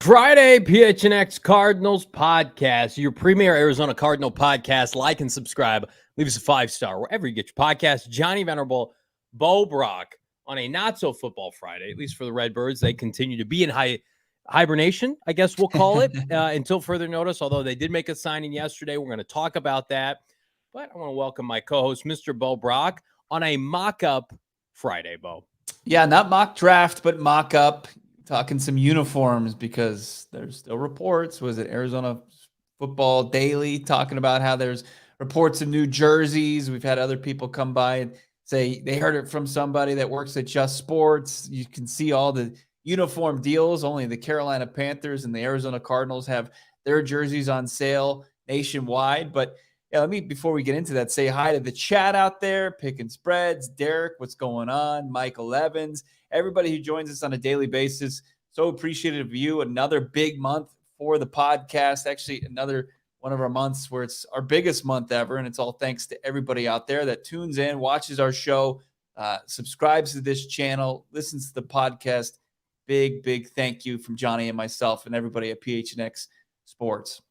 Friday, PHNX Cardinals podcast, your premier Arizona Cardinal podcast. Like and subscribe. Leave us a 5-star wherever you get your podcast. Johnny Venerable, Bo Brack on a not-so-football Friday, at least for the Redbirds. They continue to be in hibernation, I guess we'll call it, until further notice, although they did make a signing yesterday. We're going to talk about that. But I want to welcome my co-host, Mr. Bo Brack, on a mock-up Friday, Bo. Yeah, not mock draft, but mock-up. Talking some uniforms because there's still reports. Was it Arizona Football Daily talking about how there's reports of new jerseys? We've had other people come by and say they heard it from somebody that works at Just Sports. You can see all the uniform deals. Only the Carolina Panthers and the Arizona Cardinals have their jerseys on sale nationwide. But yeah, let me, before we get into that, say hi to the chat out there, Picking Spreads, Derek, what's going on, Michael Evans, everybody who joins us on a daily basis. So appreciative of you. Another big month for the podcast. Actually, another one of our months where it's our biggest month ever, and it's all thanks to everybody out there that tunes in, watches our show, subscribes to this channel, listens to the podcast. Big thank you from Johnny and myself and everybody at PHNX Sports.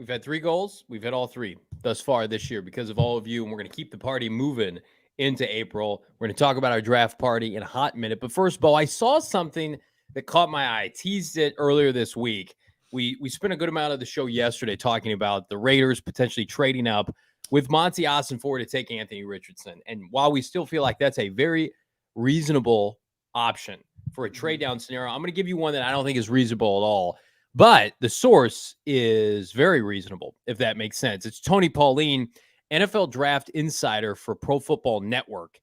We've had 3 goals. We've had all 3 thus far this year because of all of you, and we're going to keep the party moving into April. We're going to talk about our draft party in a hot minute. But first, Bo, I saw something that caught my eye. I teased it earlier this week. We spent a good amount of the show yesterday talking about the Raiders potentially trading up with Monti Ossenfort to take Anthony Richardson. And while we still feel like that's a very reasonable option for a trade down scenario, I'm going to give you one that I don't think is reasonable at all. But the source is very reasonable, if that makes sense. It's Tony Pauline, NFL draft insider for Pro Football Network.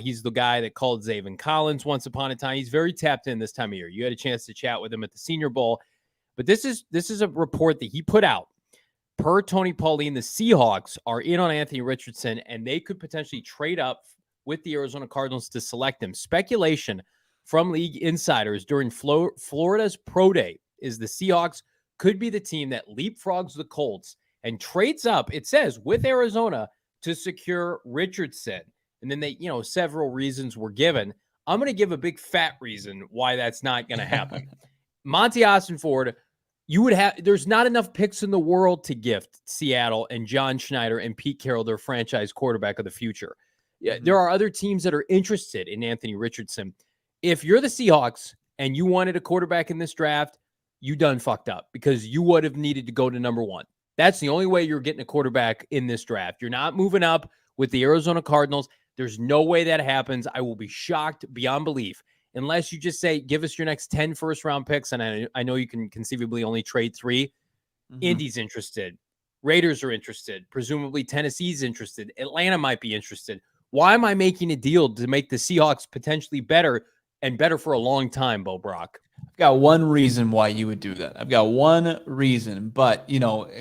He's the guy that called Zaven Collins once upon a time. He's very tapped in this time of year. You had a chance to chat with him at the Senior Bowl. But this is a report that he put out. Per Tony Pauline, the Seahawks are in on Anthony Richardson, and they could potentially trade up with the Arizona Cardinals to select him. Speculation from league insiders during Florida's Pro Day is the Seahawks could be the team that leapfrogs the Colts and trades up, it says, with Arizona to secure Richardson. And then several reasons were given. I'm going to give a big fat reason why that's not going to happen. Monti Ossenfort, there's not enough picks in the world to gift Seattle and John Schneider and Pete Carrol, their franchise quarterback of the future. Yeah, there are other teams that are interested in Anthony Richardson. If you're the Seahawks and you wanted a quarterback in this draft, you done fucked up because you would have needed to go to number 1. That's the only way you're getting a quarterback in this draft. You're not moving up with the Arizona Cardinals. There's no way that happens. I will be shocked beyond belief unless you just say, give us your next 10 first-round picks, and I know you can conceivably only trade 3. Mm-hmm. Indy's interested. Raiders are interested. Presumably Tennessee's interested. Atlanta might be interested. Why am I making a deal to make the Seahawks potentially better and better for a long time, Bo Brack? I've got one reason why you would do that. I've got one reason, but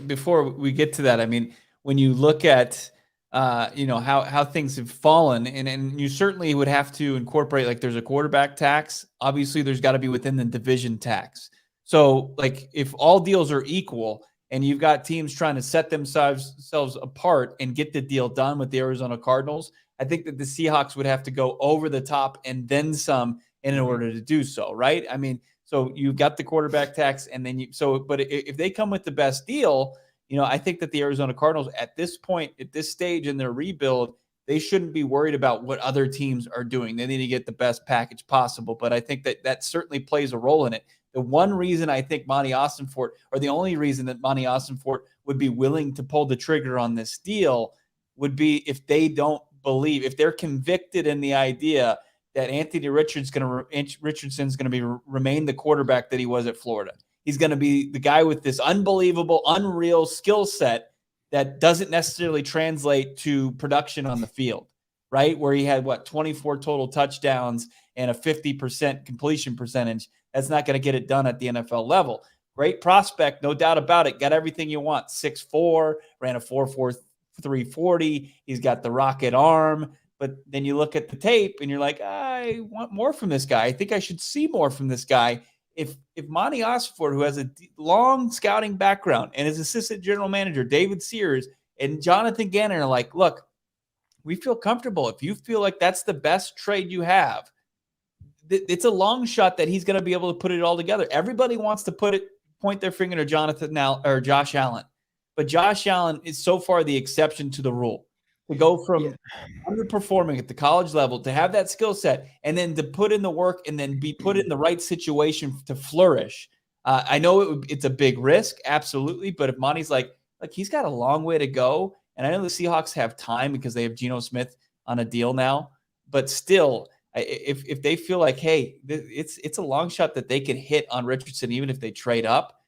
before we get to that, I mean, when you look at how things have fallen, and you certainly would have to incorporate, like, there's a quarterback tax. Obviously, there's got to be within the division tax. So, like, if all deals are equal and you've got teams trying to set themselves apart and get the deal done with the Arizona Cardinals, I think that the Seahawks would have to go over the top and then some in order to do so, right? I mean, so you've got the quarterback tax, and then but if they come with the best deal, I think that the Arizona Cardinals at this point, at this stage in their rebuild, they shouldn't be worried about what other teams are doing. They need to get the best package possible. But I think that certainly plays a role in it. The one reason I think Monti Ossenfort, or the only reason that Monti Ossenfort would be willing to pull the trigger on this deal, would be if they don't believe, if they're convicted in the idea that Anthony Richardson's going to remain the quarterback that he was at Florida. He's going to be the guy with this unbelievable, unreal skill set that doesn't necessarily translate to production on the field, right? Where he had 24 total touchdowns and a 50% completion percentage. That's not going to get it done at the NFL level. Great prospect, no doubt about it. Got everything you want. 6'4", ran a 4.4 340. He's got the rocket arm. But then you look at the tape and you're like, I want more from this guy. I think I should see more from this guy. If Monti Ossenfort, who has a long scouting background, and his assistant general manager, David Sears, and Jonathan Gannon are like, look, we feel comfortable. If you feel like that's the best trade you have, it's a long shot that he's going to be able to put it all together. Everybody wants to point their finger to Josh Allen. But Josh Allen is so far the exception to the rule. To go from underperforming at the college level to have that skill set and then to put in the work and then be put in the right situation to flourish. I know it's a big risk, absolutely. But if Monty's like, he's got a long way to go. And I know the Seahawks have time because they have Geno Smith on a deal now. But still, if they feel like, hey, it's a long shot that they can hit on Richardson, even if they trade up,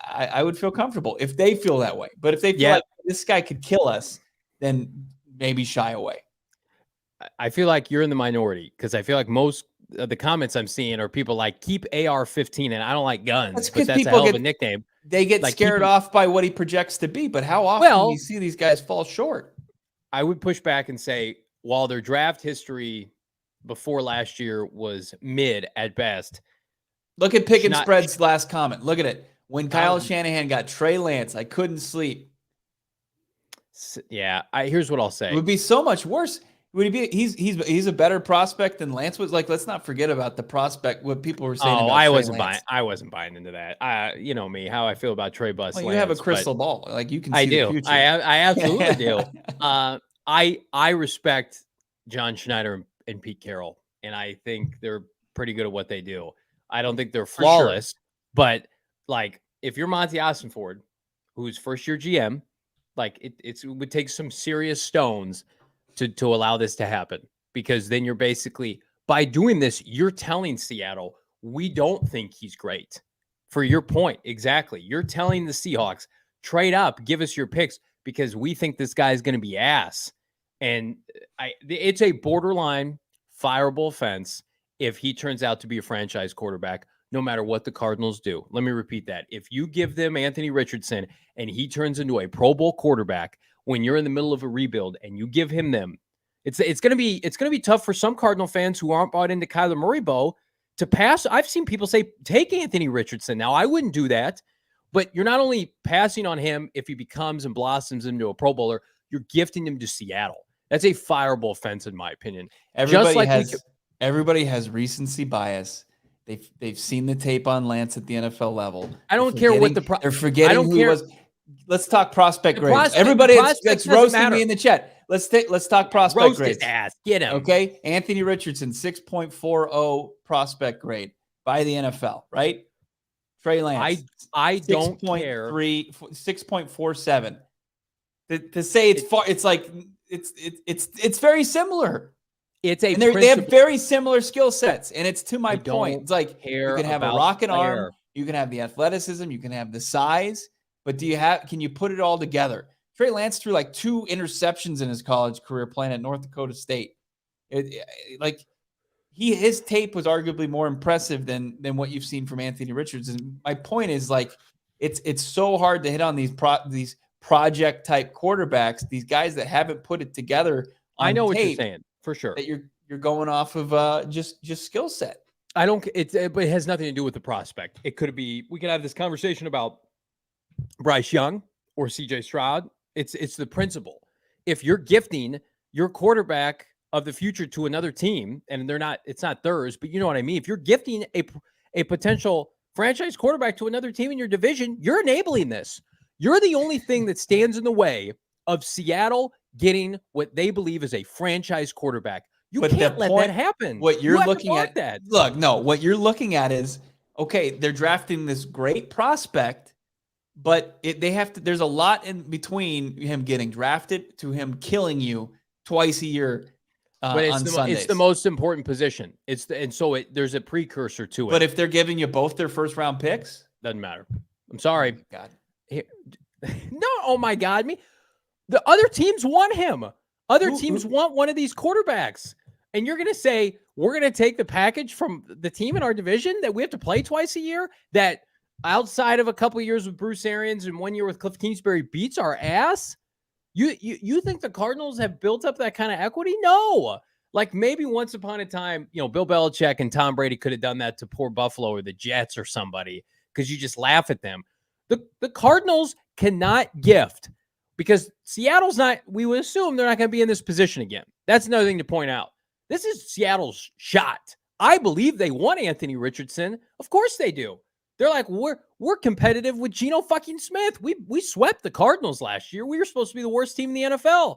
I would feel comfortable if they feel that way. But if they feel like this guy could kill us, then maybe shy away. I feel like you're in the minority because I feel like most of the comments I'm seeing are people like, keep AR-15, and I don't like guns, but that's a hell of a nickname. They get scared off by what he projects to be, but how often do you see these guys fall short? I would push back and say, while their draft history before last year was mid at best. Look at Pick and Spread's last comment. Look at it. When Kyle Shanahan got Trey Lance, I couldn't sleep. Yeah, here's what I'll say. It would be so much worse. Would he be? He's a better prospect than Lance was. Like, let's not forget about the prospect. What people were saying. I wasn't buying into that. You know me, how I feel about Trey Bus. Well, you have a crystal ball. Like, you can see the future. I absolutely do. I respect John Schneider and Pete Carrol, and I think they're pretty good at what they do. I don't think they're flawless, but like, if you're Monti Ossenfort, who's first year GM, like it would take some serious stones to allow this to happen, because then you're basically, by doing this, you're telling Seattle, we don't think he's great. For your point, exactly. You're telling the Seahawks, trade up, give us your picks, because we think this guy's going to be ass. And it's a borderline fireable offense if he turns out to be a franchise quarterback, no matter what the Cardinals do. Let me repeat that. If you give them Anthony Richardson and he turns into a Pro Bowl quarterback when you're in the middle of a rebuild and you give him them, it's going to be tough for some Cardinal fans who aren't bought into Kyler Murray to pass. I've seen people say, take Anthony Richardson. Now, I wouldn't do that, but you're not only passing on him if he becomes and blossoms into a Pro Bowler, you're gifting him to Seattle. That's a fireable offense, in my opinion. Everybody has recency bias. They've seen the tape on Lance at the NFL level. I don't care what they're forgetting who he was. Let's talk prospect grades. Everybody that's roasting me in the chat. Let's talk prospect roast grades. His ass. Get him. Okay. Anthony Richardson, 6.40 prospect grade by the NFL, right? Trey Lance. I don't care. 6.47. To say it's far, it's like it's very similar. They have very similar skill sets, and it's to my point. It's like you can have a rocket arm, you can have the athleticism, you can have the size, but can you put it all together? Trey Lance threw like 2 interceptions in his college career playing at North Dakota State. His tape was arguably more impressive than what you've seen from Anthony Richardson. My point is, like, it's so hard to hit on these project type quarterbacks, these guys that haven't put it together. I know what you're saying. For sure, that you're going off of just skill set. But it has nothing to do with the prospect. We could have this conversation about Bryce Young or CJ Stroud. It's the principle. If you're gifting your quarterback of the future to another team, and it's not theirs, but you know what I mean. If you're gifting a potential franchise quarterback to another team in your division, you're enabling this. You're the only thing that stands in the way of Seattle getting what they believe is a franchise quarterback. You can't let that happen. What you're you looking at, what you're looking at is, okay, they're drafting this great prospect, but there's a lot in between him getting drafted to him killing you twice a year but on Sundays. It's the most important position. There's a precursor to it. But if they're giving you both their first round picks, doesn't matter. I'm sorry. Oh God. No, oh my God. The other teams want him. Other teams want one of these quarterbacks. And you're going to say, we're going to take the package from the team in our division that we have to play twice a year, that outside of a couple of years with Bruce Arians and 1 year with Cliff Kingsbury beats our ass? You think the Cardinals have built up that kind of equity? No. Like maybe once upon a time, Bill Belichick and Tom Brady could have done that to poor Buffalo or the Jets or somebody, because you just laugh at them. The Cardinals cannot gift, because Seattle's not, we would assume they're not going to be in this position again. That's another thing to point out. This is Seattle's shot. I believe they want Anthony Richardson. Of course they do. They're like, we're competitive with Geno fucking Smith. We swept the Cardinals last year. We were supposed to be the worst team in the NFL.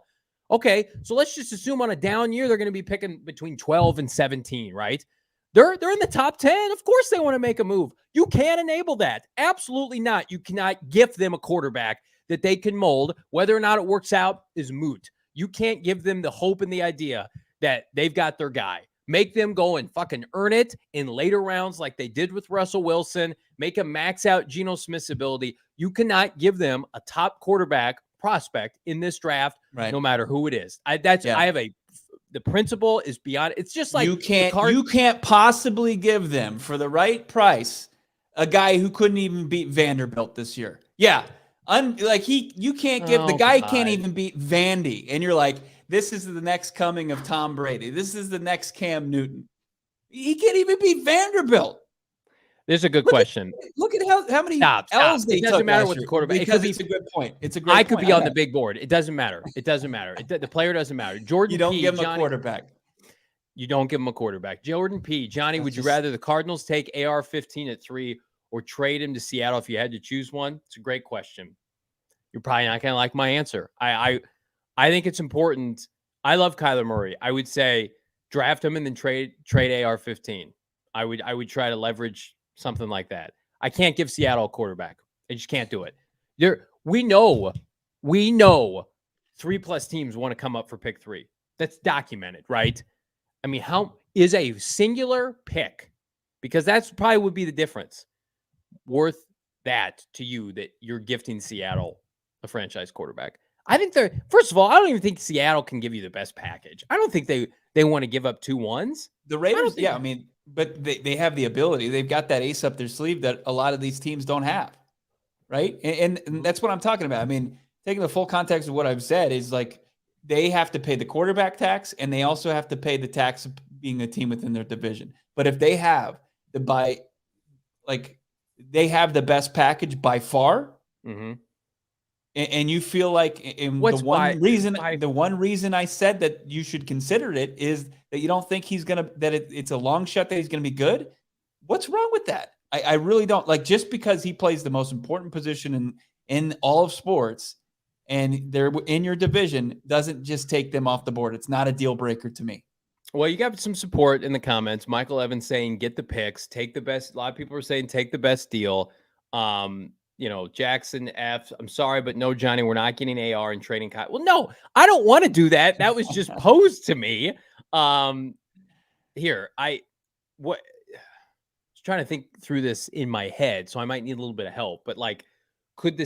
Okay, so let's just assume on a down year they're going to be picking between 12 and 17, right? They're in the top 10. Of course they want to make a move. You can't enable that. Absolutely not. You cannot gift them a quarterback that they can mold. Whether or not it works out is moot. You can't give them the hope and the idea that they've got their guy. Make them go and fucking earn it in later rounds like they did with Russell Wilson. Make them max out Geno Smith's ability. You cannot give them a top quarterback prospect in this draft, right, no matter who it is. The principle is beyond. It's just like you can't possibly give them for the right price a guy who couldn't even beat Vanderbilt this year. Yeah, you can't give the guy can't even beat Vandy, and you're like, this is the next coming of Tom Brady. This is the next Cam Newton. He can't even beat Vanderbilt. This is a good question. Look at how many L's they took. It doesn't matter what the quarterback. Because it's a good point. It's a great point. I could be on the big board. It doesn't matter. It doesn't matter. The player doesn't matter. Jordan You don't P, give him Johnny, a quarterback. You don't give him a quarterback. Jordan P. Johnny, would you rather the Cardinals take AR-15 at 3 or trade him to Seattle if you had to choose one? It's a great question. You're probably not going to like my answer. I think it's important. I love Kyler Murray. I would say draft him and then trade AR-15. I would try to leverage something like that. I can't give Seattle a quarterback. I just can't do it. We know 3+ teams want to come up for pick 3. That's documented, right? I mean, how is a singular pick, because that's probably would be the difference, worth that to you that you're gifting Seattle a franchise quarterback? I think first of all, I don't even think Seattle can give you the best package. I don't think they want to give up 2 1s. The Raiders, but they have the ability. They've got that ace up their sleeve that a lot of these teams don't have, right? And that's what I'm talking about. I mean, taking the full context of what I've said is like they have to pay the quarterback tax, and they also have to pay the tax of being a team within their division. But if they have they have the best package by far, and you feel like the one reason I said that you should consider it is that you don't think it's a long shot that he's gonna be good. What's wrong with that? I really don't. Like, just because he plays the most important position in all of sports and they're in your division doesn't just take them off the board. It's not a deal breaker to me. Well, you got some support in the comments. Michael Evans saying get the picks, take the best. A lot of people are saying take the best deal. Jackson F. I'm sorry, but no, Johnny, we're not getting AR and trading. Well, no, I don't want to do that. That was just posed to me. Here, I was trying to think through this in my head, so I might need a little bit of help. But like, could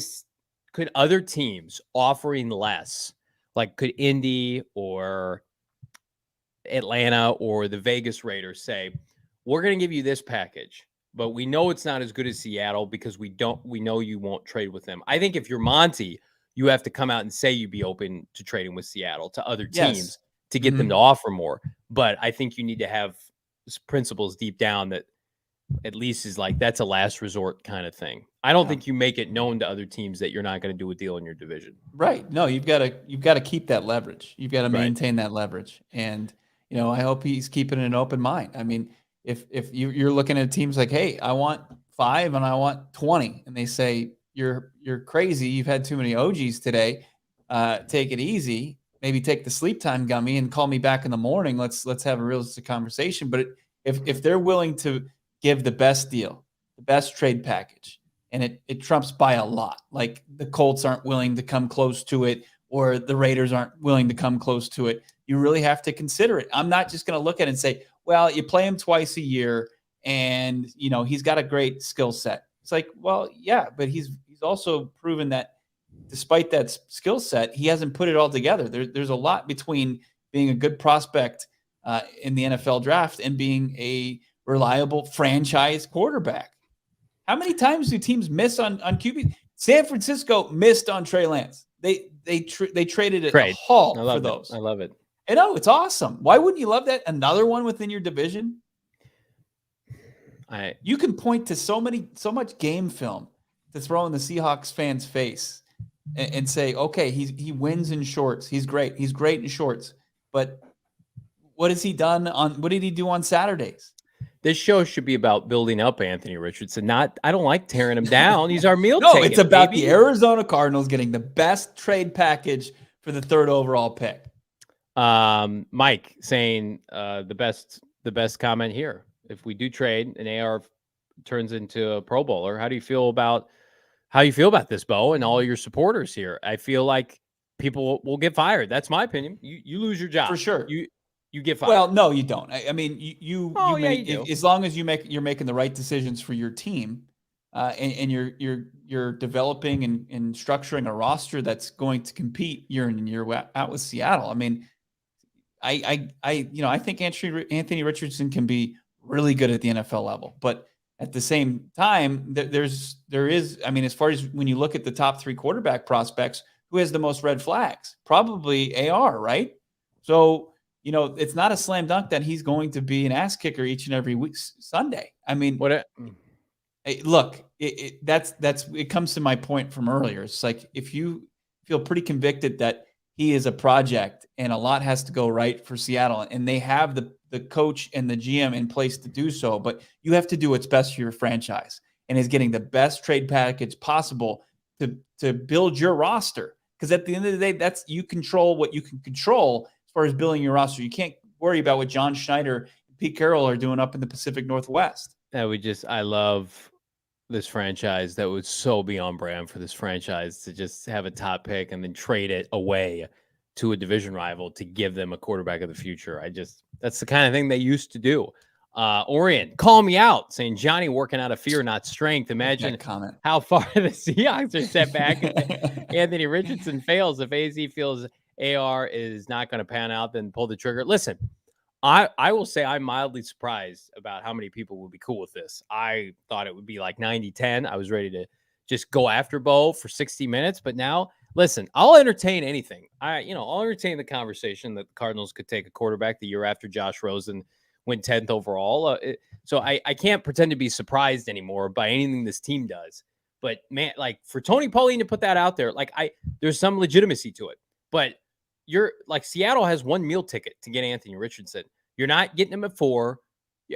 other teams offering less, like could Indy or Atlanta or the Vegas Raiders say, we're going to give you this package, but we know it's not as good as Seattle because we know you won't trade with them. I think if you're Monti, you have to come out and say you'd be open to trading with Seattle to other teams to get them to offer more. But I think you need to have principles deep down that at least is like, that's a last resort kind of thing. I don't think you make it known to other teams that you're not going to do a deal in your division. Right. No, you've got to keep that leverage. You've got to maintain that leverage. And, I hope he's keeping an open mind. I mean, if you're looking at teams like, hey, I want 5 and I want 20, and they say you're crazy. You've had too many OGs today. Take it easy. Maybe take the sleep time gummy and call me back in the morning. Let's have a realistic conversation. But if they're willing to give the best deal, the best trade package, and it trumps by a lot, like the Colts aren't willing to come close to it, or the Raiders aren't willing to come close to it, you really have to consider it. I'm not just going to look at it and say, well, you play him twice a year and, he's got a great skill set. It's like, well, yeah, but he's also proven that despite that skill set, he hasn't put it all together. There's a lot between being a good prospect in the NFL draft and being a reliable franchise quarterback. How many times do teams miss on QB? San Francisco missed on Trey Lance. They traded a haul for those. I love it. I know, it's awesome. Why wouldn't you love that? Another one within your division. You can point to so much game film to throw in the Seahawks fans' face and say, okay, he wins in shorts. He's great. He's great in shorts. But what has he done what did he do on Saturdays? This show should be about building up Anthony Richardson. I don't like tearing him down. He's our meal No, ticket, it's about baby. the Arizona Cardinals getting the best trade package for the 3rd overall pick. Mike saying the best comment here. If we do trade and AR turns into a Pro Bowler, how do you feel about this, Bo, and all your supporters here? I feel like people will get fired. That's my opinion. You lose your job for sure. You get fired. Well, no, you don't. I mean, you do. As long as you're making the right decisions for your team, and you're developing and structuring a roster that's going to compete year in and year out with Seattle. I mean, I think Anthony Richardson can be really good at the NFL level, but at the same time, there is. I mean, as far as when you look at the top 3 quarterback prospects, who has the most red flags? Probably AR, right? So, it's not a slam dunk that he's going to be an ass kicker each and every week Sunday. I mean, look, it comes to my point from earlier. It's like, if you feel pretty convicted that he is a project and a lot has to go right for Seattle, and they have the coach and the GM in place to do so, but you have to do what's best for your franchise, and is getting the best trade package possible to build your roster. Because at the end of the day, you control what you can control as far as building your roster. You can't worry about what John Schneider and Pete Carrol are doing up in the Pacific Northwest. I love this franchise. That would so be on brand for this franchise to just have a top pick and then trade it away to a division rival to give them a quarterback of the future. That's the kind of thing they used to do. Orient, call me out, saying Johnny working out of fear, not strength. Imagine how far the Seahawks are set back if Anthony Richardson fails. If AZ feels AR is not going to pan out, then pull the trigger. Listen, I will say I'm mildly surprised about how many people will be cool with this. I thought it would be like 90-10. I was ready to just go after Bo for 60 minutes. But now, listen, I'll entertain anything. I'll entertain the conversation that the Cardinals could take a quarterback the year after Josh Rosen went 10th overall. So I can't pretend to be surprised anymore by anything this team does. But, man, like, for Tony Pauline to put that out there, like, there's some legitimacy to it. But you're like, Seattle has one meal ticket to get Anthony Richardson. You're not getting him at 4,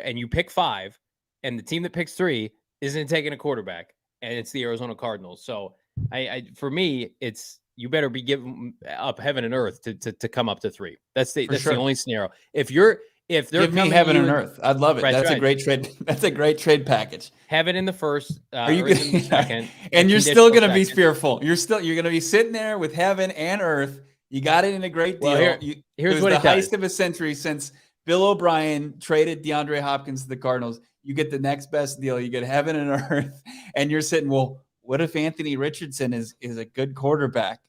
and you pick 5, and the team that picks 3 isn't taking a quarterback, and it's the Arizona Cardinals. So for me, it's, you better be giving up heaven and earth to come up to 3. That's the only scenario. If they're give me heaven and earth, I'd love it. That's right. A great trade. That's a great trade package. Heaven in the first, are you in the second, and you're still going to be fearful. You're going to be sitting there with heaven and earth. You got it in a great deal. Well, here's what it the heist of a century since Bill O'Brien traded DeAndre Hopkins to the Cardinals. You get the next best deal. You get heaven and earth, and you're sitting, well, what if Anthony Richardson is a good quarterback?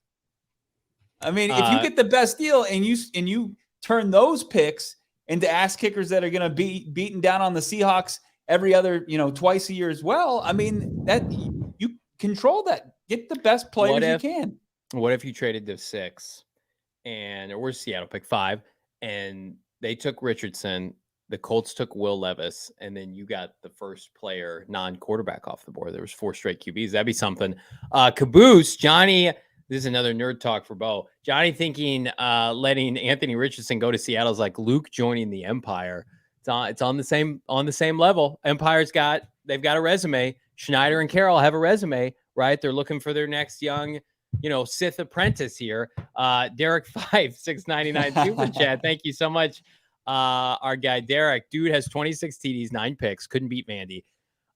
I mean, if you get the best deal and you turn those picks into ass kickers that are going to be beaten down on the Seahawks every other, twice a year as well. I mean, that you control that. Get the best players you can. What if you traded to 6 or Seattle pick 5 and they took Richardson, the Colts took Will Levis, and then you got the first player non-quarterback off the board. There was 4 straight QBs. That'd be something. Caboose, Johnny, this is another nerd talk for Bo. Johnny thinking letting Anthony Richardson go to Seattle is like Luke joining the Empire. It's on the same level. Empire's they've got a resume. Schneider and Carroll have a resume. right? They're looking for their next young, Sith apprentice here. Derek 5699 super chat. Thank you so much. Our guy Derek, dude has 26 TDs, 9 picks, couldn't beat Vandy.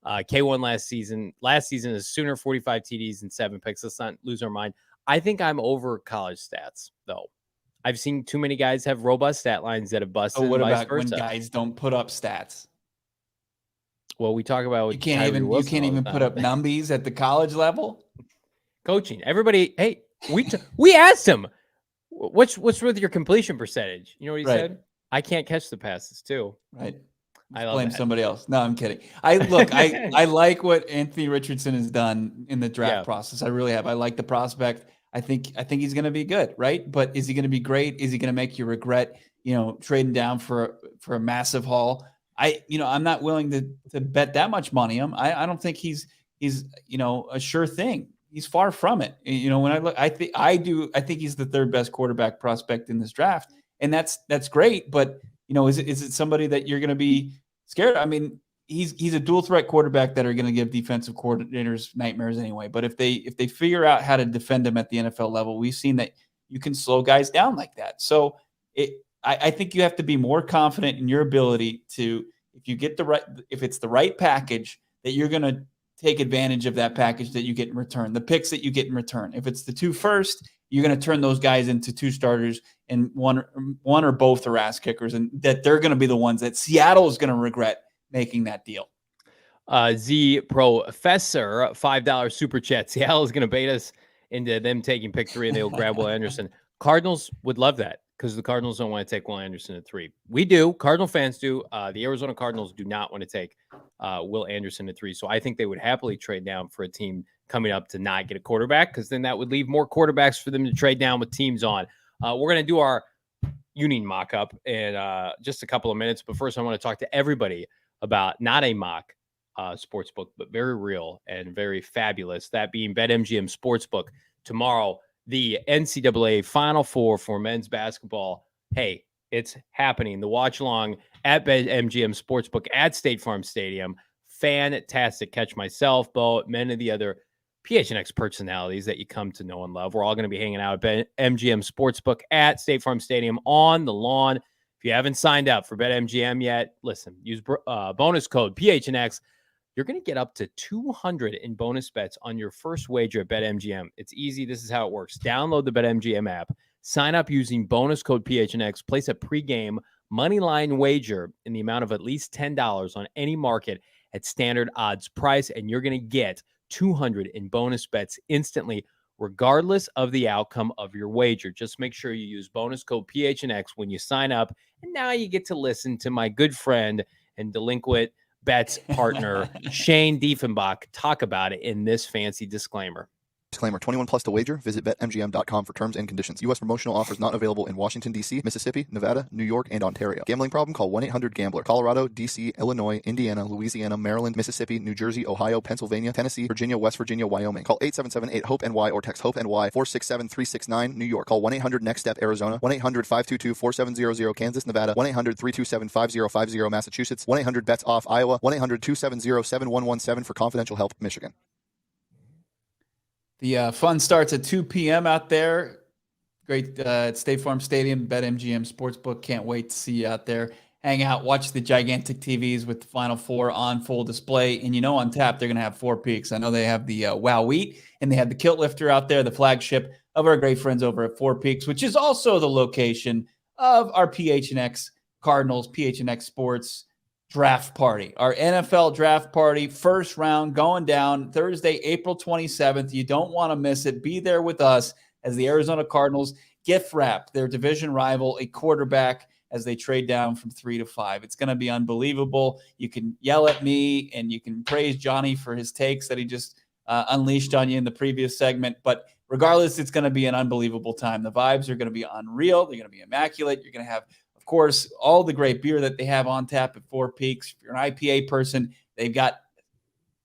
K1 last season is Sooner 45 TDs and 7 picks. Let's not lose our mind. I think I'm over college stats though. I've seen too many guys have robust stat lines that have busted. So what and vice about versa. when guys don't put up stats? Well, we talk about you can't even put up numbies at the college level. Coaching, everybody. Hey, we asked him, what's with your completion percentage? You know what he said? I can't catch the passes too. Right. I blame somebody else. No, I'm kidding. I like what Anthony Richardson has done in the draft process. I really have. I like the prospect. I think he's going to be good, right? But is he going to be great? Is he going to make you regret, trading down for a massive haul? I'm not willing to bet that much money on him. I don't think he's a sure thing. He's far from it. When I look, I think he's the third best quarterback prospect in this draft, and that's great. But is it somebody that you're going to be scared? I mean, he's a dual threat quarterback that are going to give defensive coordinators nightmares anyway. But if they figure out how to defend him at the NFL level, we've seen that you can slow guys down like that. So I think you have to be more confident in your ability to, if it's the right package, that you're going to take advantage of that package that you get in return, the picks that you get in return. If it's the 2 first, you're going to turn those guys into 2 starters, and one or both are ass kickers, and that they're going to be the ones that Seattle is going to regret making that deal. Z Professor, $5 super chat. Seattle is going to bait us into them taking pick 3, and they'll grab Will Anderson. Cardinals would love that, because the Cardinals don't want to take Will Anderson at 3. We do. Cardinal fans do. The Arizona Cardinals do not want to take Will Anderson at 3. So I think they would happily trade down for a team coming up to not get a quarterback, because then that would leave more quarterbacks for them to trade down with teams on. We're going to do our Uni mock-up in just a couple of minutes. But first, I want to talk to everybody about not a mock sportsbook, but very real and very fabulous, that being BetMGM Sportsbook. Tomorrow, the NCAA Final Four for men's basketball. Hey, it's happening. The watch along at BetMGM Sportsbook at State Farm Stadium. Fantastic catch. Myself, Bo, many of the other PHNX personalities that you come to know and love. We're all going to be hanging out at BetMGM Sportsbook at State Farm Stadium on the lawn. If you haven't signed up for BetMGM yet, listen, use bonus code PHNX. You're going to get up to 200 in bonus bets on your first wager at BetMGM. It's easy. This is how it works. Download the BetMGM app. Sign up using bonus code PHNX. Place a pregame moneyline wager in the amount of at least $10 on any market at standard odds price, and you're going to get 200 in bonus bets instantly, regardless of the outcome of your wager. Just make sure you use bonus code PHNX when you sign up. And now you get to listen to my good friend and delinquent bets partner, Shane Diefenbach, talk about it in this fancy disclaimer. Disclaimer, 21 plus to wager. Visit BetMGM.com for terms and conditions. U.S. promotional offers not available in Washington, D.C., Mississippi, Nevada, New York, and Ontario. Gambling problem? Call 1-800-GAMBLER. Colorado, D.C., Illinois, Indiana, Louisiana, Maryland, Mississippi, New Jersey, Ohio, Pennsylvania, Tennessee, Virginia, West Virginia, Wyoming. Call 877-8-HOPE-NY or text HOPE-NY 467-369, New York. Call 1-800-NEXT-STEP, Arizona. 1-800-522-4700, Kansas, Nevada. 1-800-327-5050, Massachusetts. 1-800-BETS-OFF, Iowa. 1-800-270-7117 for confidential help, Michigan. The fun starts at 2 p.m. out there. Great at State Farm Stadium, BetMGM Sportsbook. Can't wait to see you out there. Hang out, watch the gigantic TVs with the Final Four on full display. And on tap, they're going to have 4 peaks. I know they have the Wow Wheat, and they have the Kilt Lifter out there, the flagship of our great friends over at 4 Peaks, which is also the location of our PHNX Cardinals, PHNX Sports draft party, our NFL draft party, first round going down Thursday, April 27th. You don't want to miss it. Be there with us as the Arizona Cardinals gift wrap their division rival a quarterback as they trade down from 3 to 5. It's going to be unbelievable. You can yell at me and you can praise Johnny for his takes that he just unleashed on you in the previous segment. But regardless, it's going to be an unbelievable time. The vibes are going to be unreal. They're going to be immaculate. You're going to have, of course, all the great beer that they have on tap at 4 Peaks. If you're an IPA person, they've got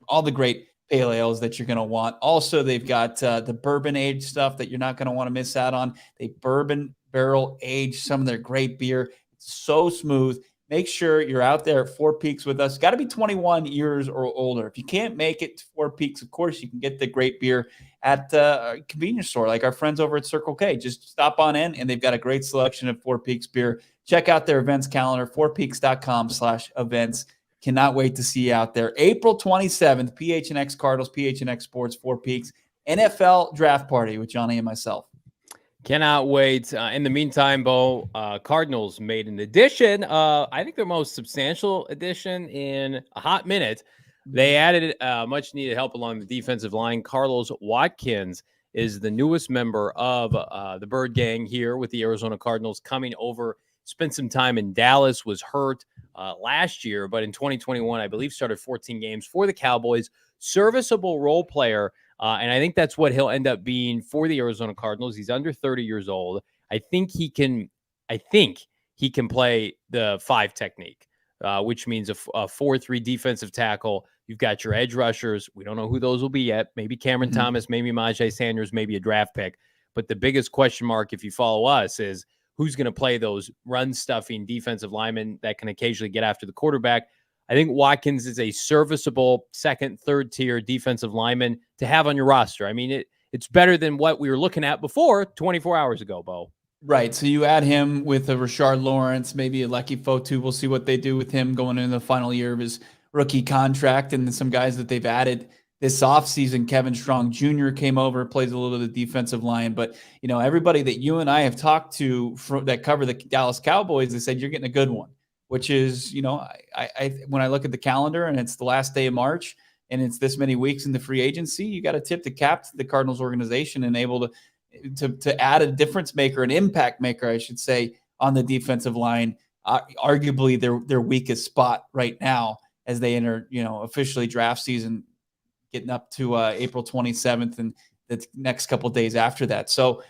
all the great pale ales that you're going to want. Also, they've got the bourbon aged stuff that you're not going to want to miss out on. They bourbon barrel age some of their great beer. It's so smooth. make sure you're out there at Four Peaks with us. Got to be 21 years or older. If you can't make it to Four Peaks, of course, you can get the great beer at a convenience store like our friends over at Circle K. Just stop on in, and they've got a great selection of Four Peaks beer. Check out their events calendar, fourpeaks.com/events. Cannot wait to see you out there. April 27th, PHNX Cardinals, PHNX Sports, Four Peaks, NFL draft party with Johnny and myself. Cannot wait. In the meantime, Bo, Cardinals made an addition. I think their most substantial addition in a hot minute. They added much needed help along the defensive line. Carlos Watkins is the newest member of the Bird Gang here with the Arizona Cardinals, coming over. Spent some time in Dallas, was hurt last year, but in 2021, I believe, started 14 games for the Cowboys. Serviceable role player, and I think that's what he'll end up being for the Arizona Cardinals. He's under 30 years old. I think he can play the 5 technique, which means a 4-3 defensive tackle. You've got your edge rushers. We don't know who those will be yet. Maybe Cameron Thomas, maybe Majay Sanders, maybe a draft pick. But the biggest question mark, if you follow us, is who's going to play those run-stuffing defensive linemen that can occasionally get after the quarterback. I think Watkins is a serviceable second, third-tier defensive lineman to have on your roster. I mean, it's better than what we were looking at before 24 hours ago, Bo. Right. So you add him with a Rashard Lawrence, maybe a Lecky Fotu. We'll see what they do with him going into the final year of his rookie contract, and then some guys that they've added this offseason. Kevin Strong Jr. came over, plays a little bit of the defensive line. But, everybody that you and I have talked to that cover the Dallas Cowboys, they said you're getting a good one, which is, I when I look at the calendar and it's the last day of March and it's this many weeks in the free agency, you got to tip the cap to the Cardinals organization and able to add a difference maker, an impact maker, I should say, on the defensive line, arguably their weakest spot right now as they enter, officially draft season, getting up to April 27th and the next couple of days after that. So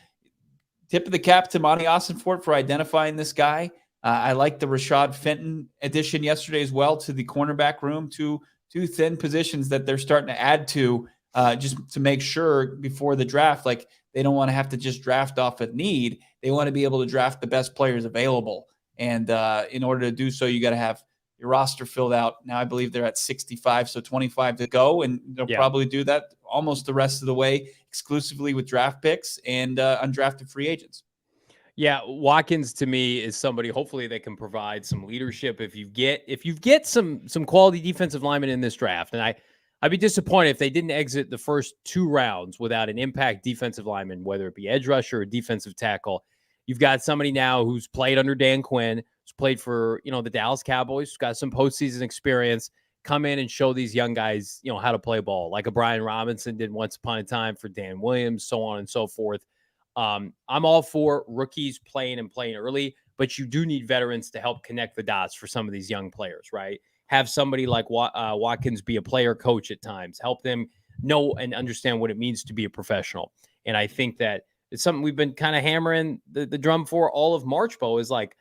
tip of the cap to Monti Ossenfort for identifying this guy. I like the Rashad Fenton addition yesterday as well to the cornerback room, two thin positions that they're starting to add to just to make sure before the draft, like they don't want to have to just draft off of need. They want to be able to draft the best players available. And in order to do so, you got to have your roster filled out. Now I believe they're at 65, so 25 to go, and they'll probably do that almost the rest of the way exclusively with draft picks and undrafted free agents. Yeah, Watkins to me is somebody hopefully that can provide some leadership if you get some quality defensive linemen in this draft. And I'd be disappointed if they didn't exit the first 2 rounds without an impact defensive lineman, whether it be edge rusher or defensive tackle. You've got somebody now who's played under Dan Quinn, who's played for, the Dallas Cowboys, who's got some postseason experience, come in and show these young guys, how to play ball, like a Brian Robinson did once upon a time for Dan Williams, so on and so forth. I'm all for rookies playing early, but you do need veterans to help connect the dots for some of these young players, right? Have somebody like Watkins be a player coach at times, help them know and understand what it means to be a professional. And I think that it's something we've been kind of hammering the drum for all of March, Bo, is like,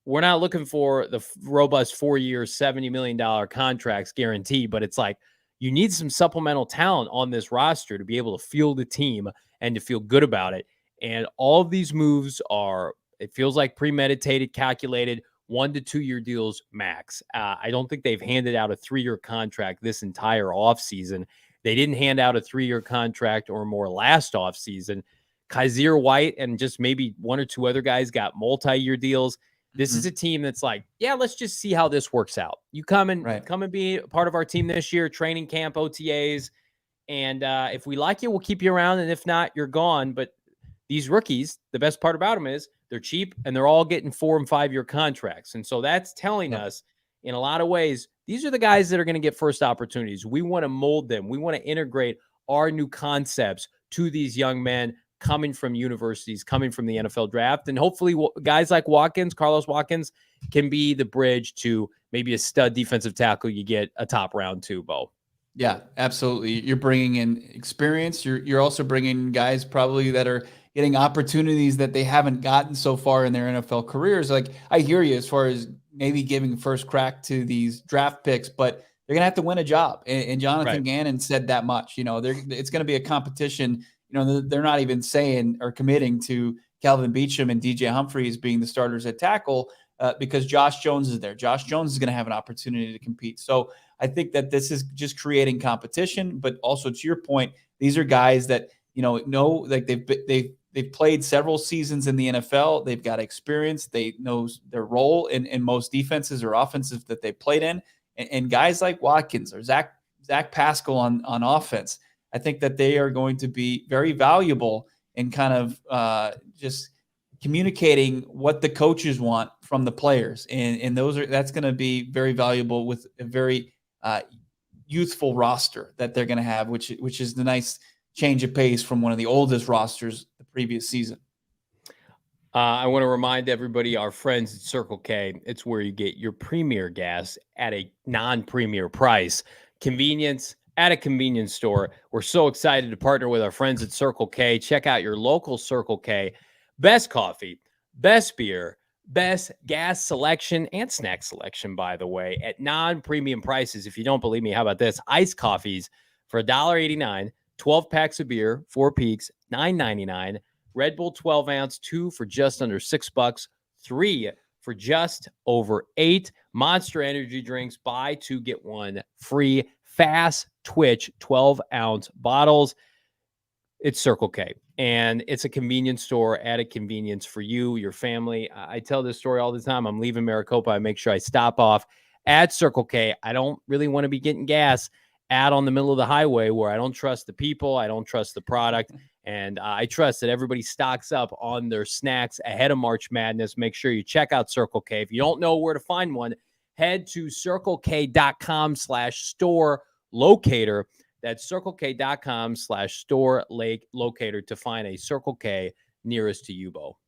we're not looking for the robust 4-year, $70 million contracts guarantee, but it's like you need some supplemental talent on this roster to be able to field the team and to feel good about it. And all of these moves are, it feels like premeditated, calculated, 1 to 2 year deals max. I don't think they've handed out a 3-year contract this entire offseason. They didn't hand out a 3-year contract or more last offseason. Kaiser White and just maybe 1 or 2 other guys got multi-year deals. This is a team that's like, yeah, let's just see how this works out. You come and be a part of our team this year, training camp, OTAs. And if we like you, we'll keep you around. And if not, you're gone. But these rookies, the best part about them is they're cheap and they're all getting 4- and 5-year contracts. And so that's telling us in a lot of ways, these are the guys that are going to get first opportunities. We want to mold them. We want to integrate our new concepts to these young men coming from universities, coming from the NFL draft. And hopefully guys like Carlos Watkins, can be the bridge to maybe a stud defensive tackle you get a top round 2, Bo. Yeah, absolutely. You're bringing in experience. You're also bringing guys probably that are getting opportunities that they haven't gotten so far in their NFL careers. Like, I hear you as far as maybe giving first crack to these draft picks, but they're going to have to win a job. And Jonathan Gannon said that much. It's going to be a competition. They're not even saying or committing to Calvin Beachum and DJ Humphreys being the starters at tackle. because Josh Jones is there. Josh Jones is going to have an opportunity to compete. So I think that this is just creating competition, but also to your point, these are guys that know like they've played several seasons in the NFL. They've got experience. They know their role in most defenses or offenses that they played in. And guys like Watkins or Zach Pascal on offense, I think that they are going to be very valuable in kind of just communicating what the coaches want from the players. And that's going to be very valuable with a very youthful roster that they're going to have, which is the nice change of pace from one of the oldest rosters the previous season. I want to remind everybody, our friends at Circle K, it's where you get your premier gas at a non-premier price. Convenience at a convenience store. We're so excited to partner with our friends at Circle K. Check out your local Circle K. Best coffee, best beer, best gas selection and snack selection, by the way, at non-premium prices. If you don't believe me, how about this? Iced coffees for $1.89, 12 packs of beer, 4 peaks, $9.99. Red Bull 12 ounce, 2 for just under $6, 3 for just over $8. Monster energy drinks, buy 2 get 1 free. Fast Twitch 12 ounce bottles. It's Circle K, and it's a convenience store at a convenience for you, your family. I tell this story all the time. I'm leaving Maricopa. I make sure I stop off at Circle K. I don't really want to be getting gas out on the middle of the highway where I don't trust the people. I don't trust the product. And I trust that everybody stocks up on their snacks ahead of March Madness. Make sure you check out Circle K. If you don't know where to find one, head to circlek.com/store locator. That's circlek.com/store locator to find a Circle K nearest to you, Bo.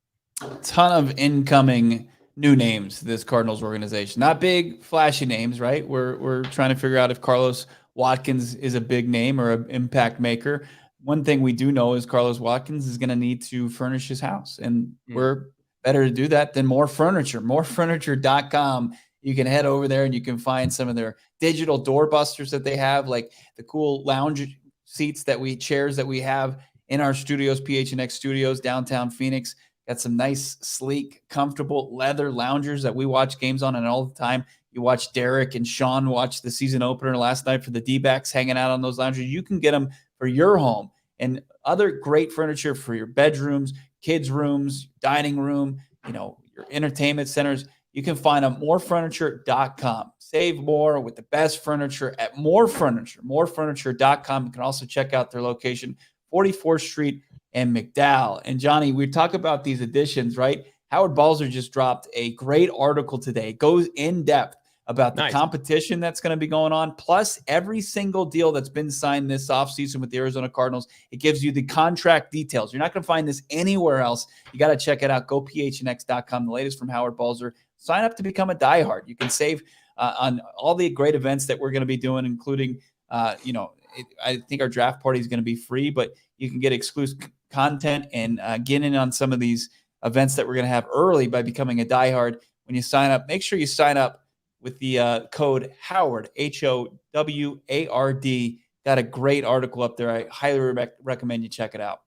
Ton of incoming new names to this Cardinals organization. Not big, flashy names, right? We're trying to figure out if Carlos Watkins is a big name or an impact maker. One thing we do know is Carlos Watkins is going to need to furnish his house, and we're better to do that than More Furniture. Morefurniture.com. You can head over there and you can find some of their digital doorbusters that they have, like the cool lounge chairs that we have in our studios, PHNX studios, downtown Phoenix. Got some nice, sleek, comfortable leather loungers that we watch games on and all the time. You watch Derek and Sean watch the season opener last night for the D-backs hanging out on those loungers. You can get them for your home, and other great furniture for your bedrooms, kids' rooms, dining room, your entertainment centers. You can find them at morefurniture.com. Save more with the best furniture at More Furniture, morefurniture.com. You can also check out their location, 44th Street and McDowell. And Johnny, we talk about these additions, right? Howard Balzer just dropped a great article today. It goes in depth about the competition that's going to be going on, plus every single deal that's been signed this offseason with the Arizona Cardinals. It gives you the contract details. You're not going to find this anywhere else. You got to check it out. Go PHNX.com, the latest from Howard Balzer. Sign up to become a diehard. You can save on all the great events that we're going to be doing, including, I think our draft party is going to be free, but you can get exclusive content and get in on some of these events that we're going to have early by becoming a diehard. When you sign up, make sure you sign up with the code Howard, HOWARD. Got a great article up there. I highly recommend you check it out.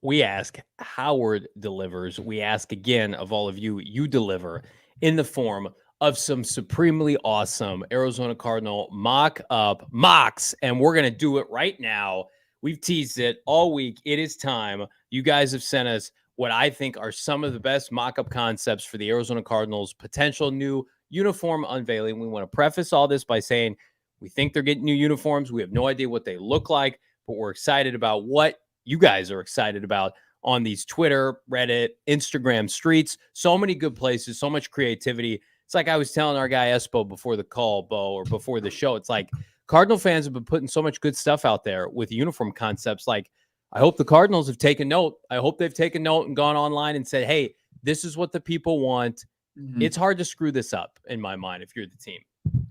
We ask, Howard delivers. We ask again of all of you, you deliver in the form of some supremely awesome Arizona Cardinal mocks, and we're going to do it right now. We've teased it all week. It is time. You guys have sent us what I think are some of the best mock-up concepts for the Arizona Cardinals' potential new uniform unveiling. We want to preface all this by saying we think they're getting new uniforms. We have no idea what they look like, but we're excited about what you guys are excited about on these Twitter, Reddit, Instagram streets. So many good places, so much creativity. It's like I was telling our guy Espo before the call, Bo, or before the show. It's like Cardinal fans have been putting so much good stuff out there with uniform concepts. Like, I hope the Cardinals have taken note. I hope they've taken note and gone online and said, hey, this is what the people want. It's hard to screw this up, in my mind, if you're the team.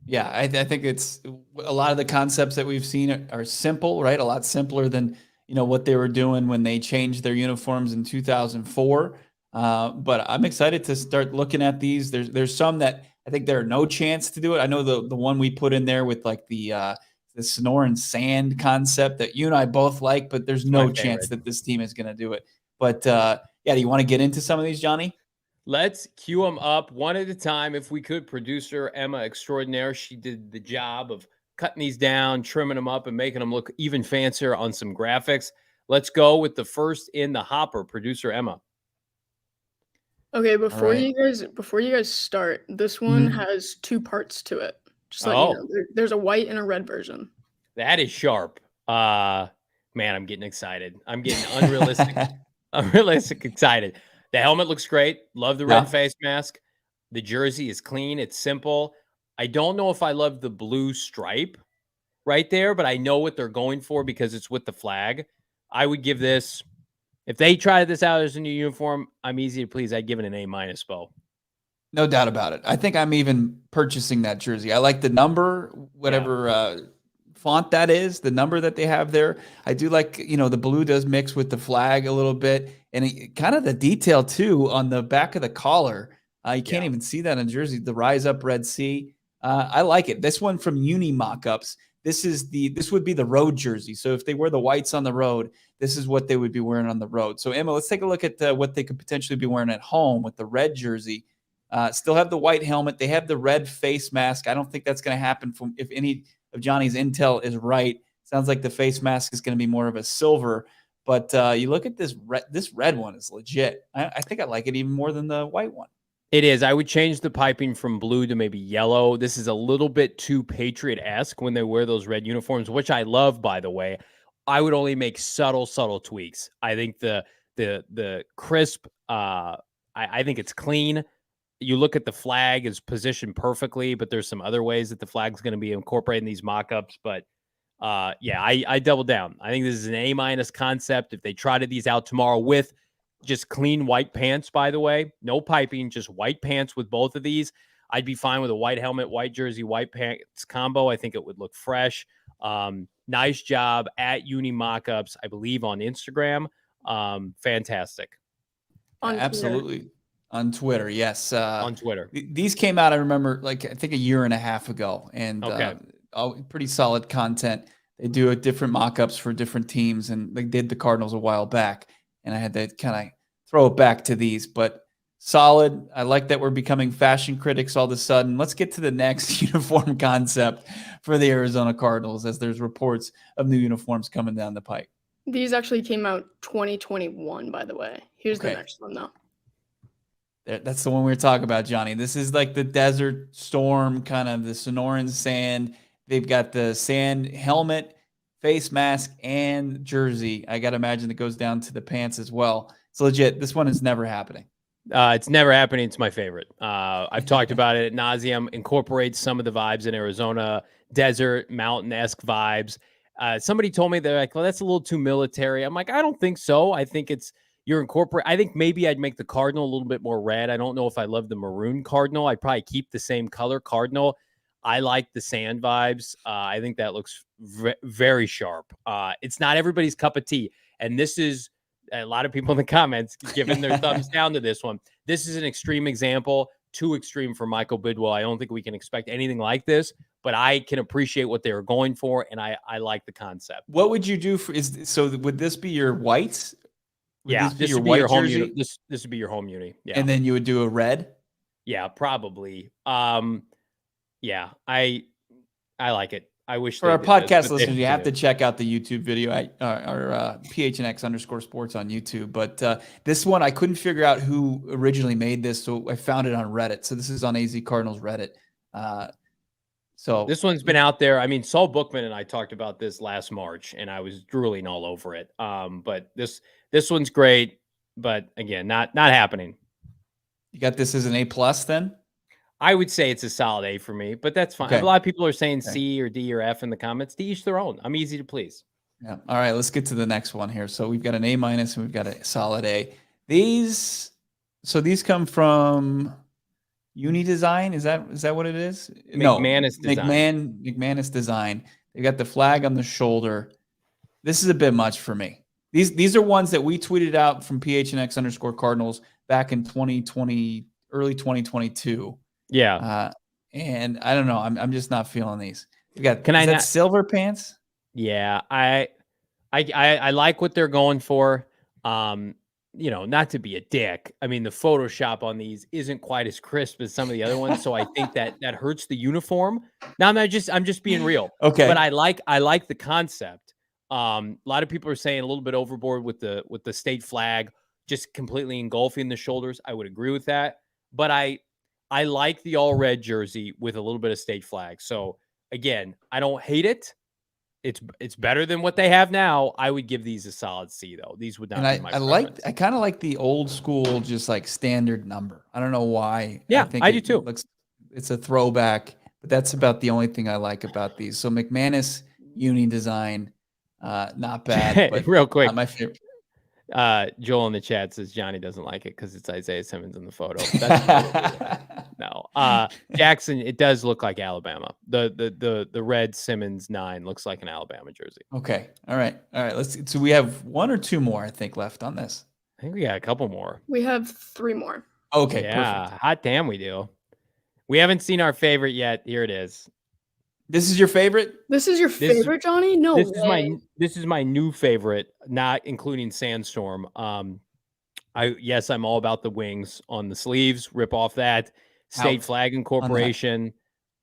Yeah, I think it's a lot of the concepts that we've seen are simple, right? A lot simpler than what they were doing when they changed their uniforms in 2004. But I'm excited to start looking at these. There's some that I think there are no chance to do it. I know the one we put in there with like the Sonoran Sand concept that you and I both like, but there's no chance that this team is going to do it. But do you want to get into some of these, Johnny? Let's cue them up one at a time if we could. Producer Emma extraordinaire. She did the job of cutting these down, trimming them up, and making them look even fancier on some graphics. Let's go with the first in the hopper. Producer Emma. Okay, All right. before you guys start, this one has 2 parts to it. Just let you know. There's a white and a red version. That is sharp. Man, I'm getting excited. I'm getting unrealistic excited. The helmet looks great. Love the red face mask. The jersey is clean. It's simple. I don't know if I love the blue stripe right there, but I know what they're going for because it's with the flag. I would give this, if they tried this out as a new uniform, I'm easy to please. I'd give it an A-, Bo. No doubt about it. I think I'm even purchasing that jersey. I like the number, whatever font that is, the number that they have there. I do like, the blue does mix with the flag a little bit, and kind of the detail too on the back of the collar. You can't even see that on jersey. The Rise Up Red Sea. I like it. This one from Uni Mock-ups. This would be the road jersey. So if they wear the whites on the road, this is what they would be wearing on the road. So Emma, let's take a look at what they could potentially be wearing at home with the red jersey. Still have the white helmet. They have the red face mask. I don't think that's going to happen if any of Johnny's intel is right. Sounds like the face mask is going to be more of a silver. But you look at this red one is legit. I think I like it even more than the white one. It is. I would change the piping from blue to maybe yellow. This is a little bit too Patriot-esque when they wear those red uniforms, which I love, by the way. I would only make subtle tweaks. I think the crisp, I think it's clean. You look at the flag is positioned perfectly, but there's some other ways that the flag's going to be incorporated in these mock-ups. But I double down. I think this is an A- concept. If they trotted these out tomorrow with just clean white pants, by the way, no piping, just white pants with both of these, I'd be fine with a white helmet, white jersey, white pants combo. I think it would look fresh. Nice job at Uni Mockups, I believe, on Instagram. Fantastic. Absolutely. On Twitter, yes. On Twitter. These came out, I remember, I think a year and a half ago, and pretty solid content. They do different mock-ups for different teams, and they did the Cardinals a while back, and I had to kind of throw it back to these, but solid. I like that we're becoming fashion critics all of a sudden. Let's get to the next uniform concept for the Arizona Cardinals, as there's reports of new uniforms coming down the pike. These actually came out 2021, by the way. Here's the next one, though. That's the one we were talking about, Johnny. This is like the Desert Storm, kind of the Sonoran sand. They've got the sand helmet, face mask, and jersey. I got to imagine it goes down to the pants as well. It's legit. This one is never happening. It's never happening. It's my favorite. I've talked about it ad nauseum. Incorporates some of the vibes in Arizona, desert, mountain-esque vibes. Somebody told me, they're like, well, that's a little too military. I'm like, I don't think so. I think you're incorporating. I think maybe I'd make the Cardinal a little bit more red. I don't know if I love the maroon Cardinal. I'd probably keep the same color Cardinal. I like the sand vibes. I think that looks very sharp. It's not everybody's cup of tea. And this is a lot of people in the comments giving their thumbs down to this one. This is an extreme example, too extreme for Michael Bidwell. I don't think we can expect anything like this, but I can appreciate what they were going for, and I like the concept. What would you do would this be your whites? This would be your home uni. This would be your home uni. Yeah. And then you would do a red? Yeah, probably. Yeah, I like it. I wish for our podcast listeners, you have to check out the YouTube video at our PHNX_sports on YouTube. But this one, I couldn't figure out who originally made this, so I found it on Reddit. So this is on AZCardinals Reddit. So this one's been out there. I mean, Saul Bookman and I talked about this last March, and I was drooling all over it. But this one's great, but again, not happening. You got this as an A+ then? I would say it's a solid A for me, but that's fine. Okay. A lot of people are saying C or D or F in the comments. To each their own. I'm easy to please. Yeah. All right, let's get to the next one here. So we've got an A- and we've got a solid A. These come from Uni Design. Is that what it is? McManus Design. McManus Design. They got the flag on the shoulder. This is a bit much for me. These are ones that we tweeted out from PHNX_Cardinals back in 2020, early 2022. Yeah. And I don't know. I'm just not feeling these. You got that silver pants? Yeah. I like what they're going for. not to be a dick. I mean, the Photoshop on these isn't quite as crisp as some of the other ones, so I think that hurts the uniform. Now I'm just being real. Okay. But I like the concept. A lot of people are saying a little bit overboard with the state flag just completely engulfing the shoulders. I would agree with that. But I like the all red jersey with a little bit of state flag. So again, I don't hate it. It's better than what they have now. I would give these a solid C though. These would not be my preference. I kind of like the old school, just like standard number. I don't know why. Yeah, I do too. It's a throwback, but that's about the only thing I like about these. So McManus Uni design, not bad, but real quick, not my favorite. Joel in the chat says Johnny doesn't like it because it's Isaiah Simmons in the photo. That's no. Jackson, it does look like Alabama. The red Simmons 9 looks like an Alabama jersey. Okay. All right. So we have one or two more, I think, left on this. I think we got a couple more. We have 3 more. Okay. Yeah. Perfect. Hot damn, we do. We haven't seen our favorite yet. Here it is. This is your favorite? This is your favorite, Johnny? No way. This is my new favorite, not including Sandstorm. I'm all about the wings on the sleeves. Rip off that state flag incorporation.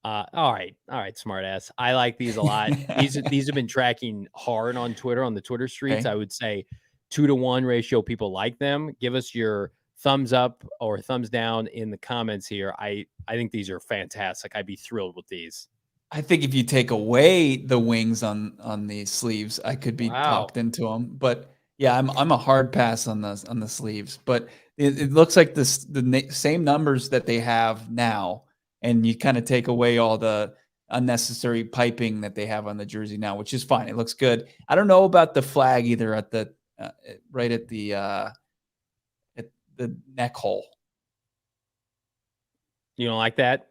All right, smart ass. I like these a lot. These have been tracking hard on Twitter, on the Twitter streets. Okay. I would say 2-to-1 ratio. People like them. Give us your thumbs up or thumbs down in the comments here. I think these are fantastic. I'd be thrilled with these. I think if you take away the wings on the sleeves, I could be talked into them. But yeah, I'm a hard pass on the sleeves. But it looks like the same numbers that they have now, and you kind of take away all the unnecessary piping that they have on the jersey now, which is fine. It looks good. I don't know about the flag either at the right at the neck hole. You don't like that?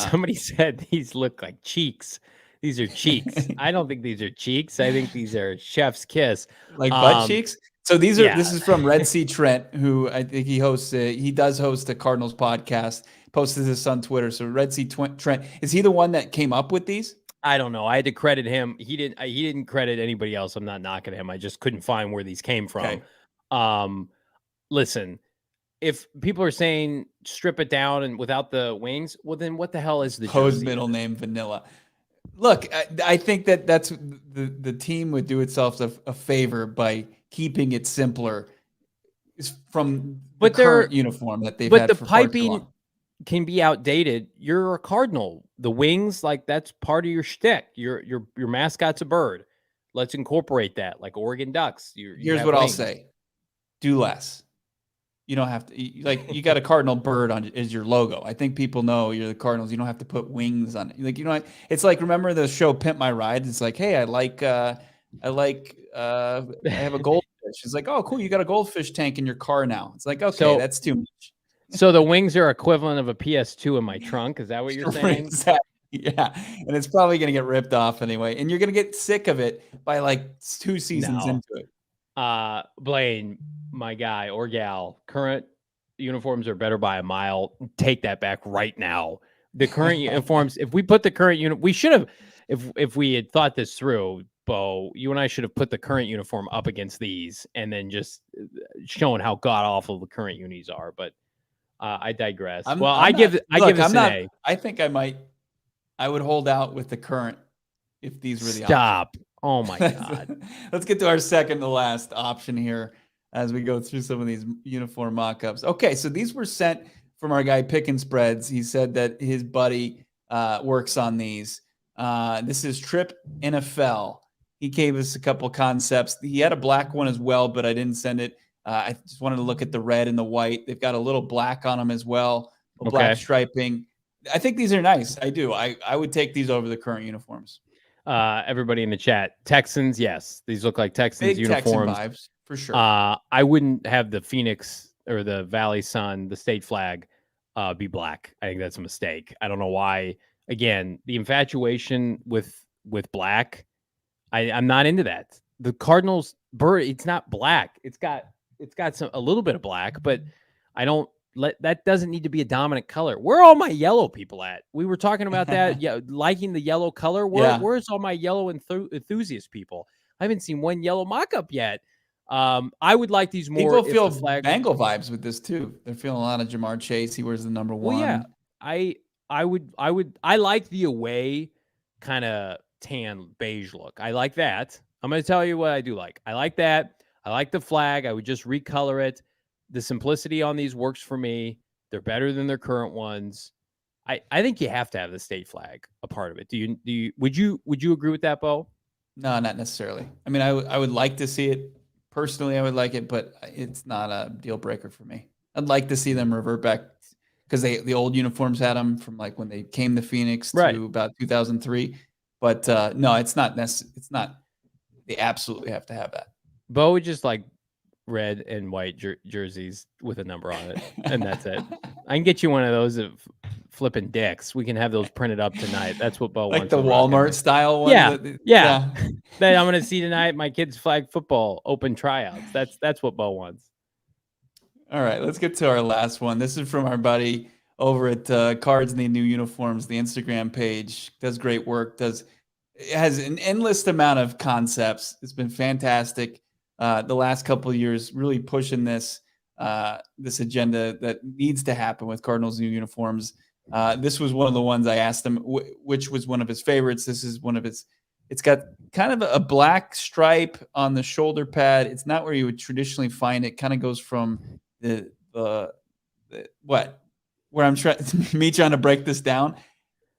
Somebody said these look like cheeks. These are cheeks. I don't think these are cheeks. I think these are chef's kiss. Like butt cheeks? So these are, this is from Red Sea Trent, who I think he does host a Cardinals podcast, posted this on Twitter. So Red Sea Trent, is he the one that came up with these? I don't know. I had to credit him. He didn't credit anybody else. I'm not knocking him. I just couldn't find where these came from. Okay. Listen, if people are saying strip it down and without the wings, well, then what the hell is the Poe's middle name Vanilla? Look, I think that's the team would do itself a favor by keeping it simpler from the current uniform that they've had. But the piping can be outdated. You're a Cardinal. The wings, like, that's part of your shtick. Your mascot's a bird. Let's incorporate that, like Oregon Ducks. Here's what I'll say: do less. You don't have to, you got a Cardinal bird as your logo. I think people know you're the Cardinals. You don't have to put wings on it. It's like, remember the show Pimp My Ride? It's like, hey, I have a goldfish. It's like, oh, cool. You got a goldfish tank in your car now. It's like, okay, that's too much. So the wings are equivalent of a PS2 in my trunk. Is that what you're saying? Exactly. Yeah. And it's probably going to get ripped off anyway. And you're going to get sick of it by like 2 seasons into it. Blaine, my guy or gal, current uniforms are better by a mile. Take that back right now. The current uniforms, if we put the current we should have, if we had thought this through, Bo, you and I should have put the current uniform up against these and then just showing how god awful the current unis are. But I digress. I give this an A. I think I would hold out with the current if these were the Stop. Oh my God. Let's get to our second to last option here as we go through some of these uniform mock-ups. Okay, so these were sent from our guy Pickin' Spreads. He said that his buddy works on these. This is Trip NFL. He gave us a couple concepts. He had a black one as well, but I didn't send it. I just wanted to look at the red and the white. They've got a little black on them as well, black striping. I think these are nice. I do. I would take these over the current uniforms. Everybody in the chat, Texans, yes, these look like Texans big uniforms. Texan vibes, for sure. I wouldn't have the Phoenix or the Valley Sun, the state flag, be black. I think that's a mistake. I don't know why. Again, the infatuation with black, I'm not into that. The Cardinals bird, it's not black. It's got a little bit of black, but that doesn't need to be a dominant color. Where are all my yellow people at? We were talking about that. Yeah, liking the yellow color. Where's all my yellow enthusiast people? I haven't seen one yellow mock-up yet. I would like these more. People if feel the flag. Bengal vibes with this too. They're feeling a lot of Jamar Chase. He wears the number one. Well, yeah, I like the away kind of tan beige look. I like that. I'm going to tell you what I do like. I like that. I like the flag. I would just recolor it. The simplicity on these works for me. They're better than their current ones. I think you have to have the state flag a part of it. Would you agree with that, Bo? No, not necessarily. I mean, I would like to see it. Personally, I would like it, but it's not a deal breaker for me. I'd like to see them revert back because the old uniforms had them from like when they came to Phoenix to about 2003. But no, it's not necessary. It's not. They absolutely have to have that. Bo would just like red and white jerseys with a number on it, and that's it. I can get you one of those of flipping dicks. We can have those printed up tonight. That's what Bo like wants. The Walmart style one. Yeah. That I'm going to see tonight. My kids' flag football open tryouts. That's what Bo wants. All right, let's get to our last one. This is from our buddy over at Cards Need New Uniforms, the Instagram page. Does great work. It has an endless amount of concepts. It's been fantastic. The last couple of years, really pushing this agenda that needs to happen with Cardinals new uniforms. This was one of the ones I asked him, which was one of his favorites. This is one of his. It's got kind of a black stripe on the shoulder pad. It's not where you would traditionally find it. Kind of goes from where I'm trying to break this down.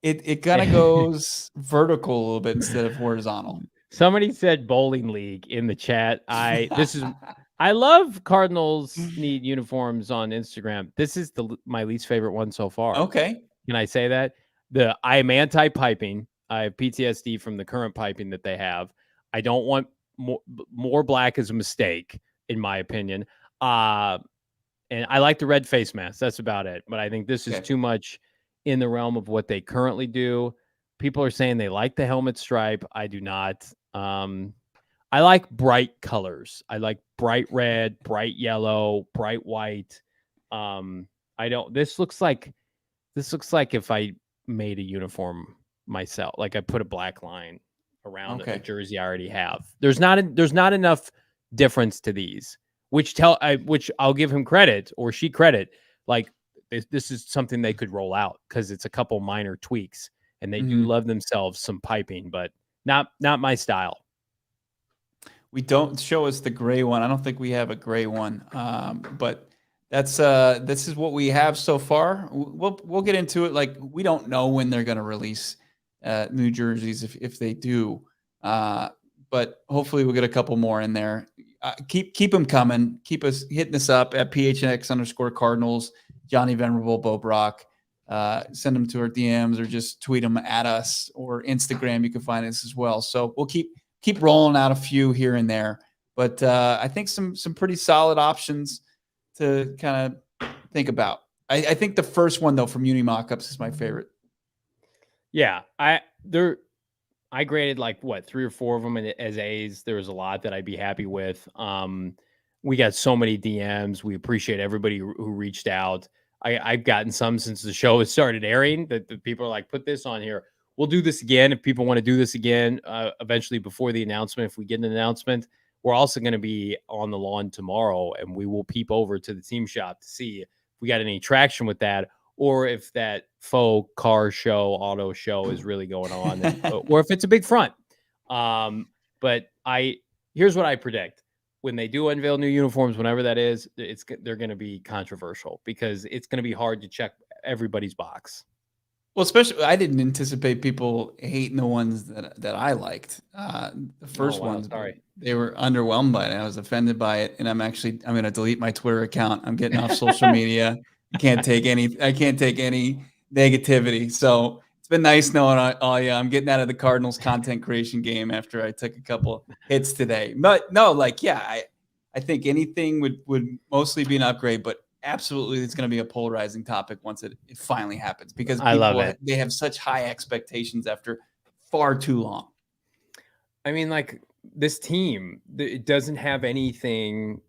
It kind of goes vertical a little bit instead of horizontal. Somebody said bowling league in the chat. I love Cardinals need uniforms on Instagram. This is my least favorite one so far. Okay. Can I say that? I am anti-piping. I have PTSD from the current piping that they have. I don't want more black is a mistake, in my opinion. And I like the red face mask. That's about it. But I think this is too much in the realm of what they currently do. People are saying they like the helmet stripe. I do not. I like bright colors. I like bright red, bright yellow, bright white. This looks like if I made a uniform myself, like I put a black line around a jersey I already have. There's not enough difference to these, which I'll give him credit or she credit. Like this is something they could roll out because it's a couple minor tweaks and they do love themselves some piping, but not my style. We don't show us the gray one. I don't think we have a gray one, but that's this is what we have so far. We'll get into it. Like we don't know when they're going to release new jerseys if they do, but hopefully we'll get a couple more in there. Keep them coming. Keep us hitting us up at PHNX_Cardinals. Johnny Venerable, Bo Brack. Send them to our DMs or just tweet them at us or Instagram. You can find us as well. So we'll keep rolling out a few here and there, but I think some pretty solid options to kind of think about. I think the first one though from Uni Mockups is my favorite. Yeah, I graded like 3 or 4 of them as A's. There was a lot that I'd be happy with. We got so many DMs. We appreciate everybody who reached out. I've gotten some since the show has started airing that the people are like, put this on here. We'll do this again if people want to do this again eventually before the announcement. If we get an announcement, we're also going to be on the lawn tomorrow, and we will peep over to the team shop to see if we got any traction with that, or if that faux car show, auto show is really going on, or if it's a big front. But here's what I predict. When they do unveil new uniforms, whenever that is, they're going to be controversial because it's going to be hard to check everybody's box. Well, especially I didn't anticipate people hating the ones that I liked. The first ones, they were underwhelmed by it. I was offended by it, and I'm going to delete my Twitter account. I'm getting off social media. I can't take any negativity. So it's been nice knowing I'm getting out of the Cardinals content creation game after I took a couple hits today. But no, I think anything would mostly be an upgrade, but absolutely it's going to be a polarizing topic once it finally happens because they have such high expectations after far too long. I mean, like this team, it doesn't have anything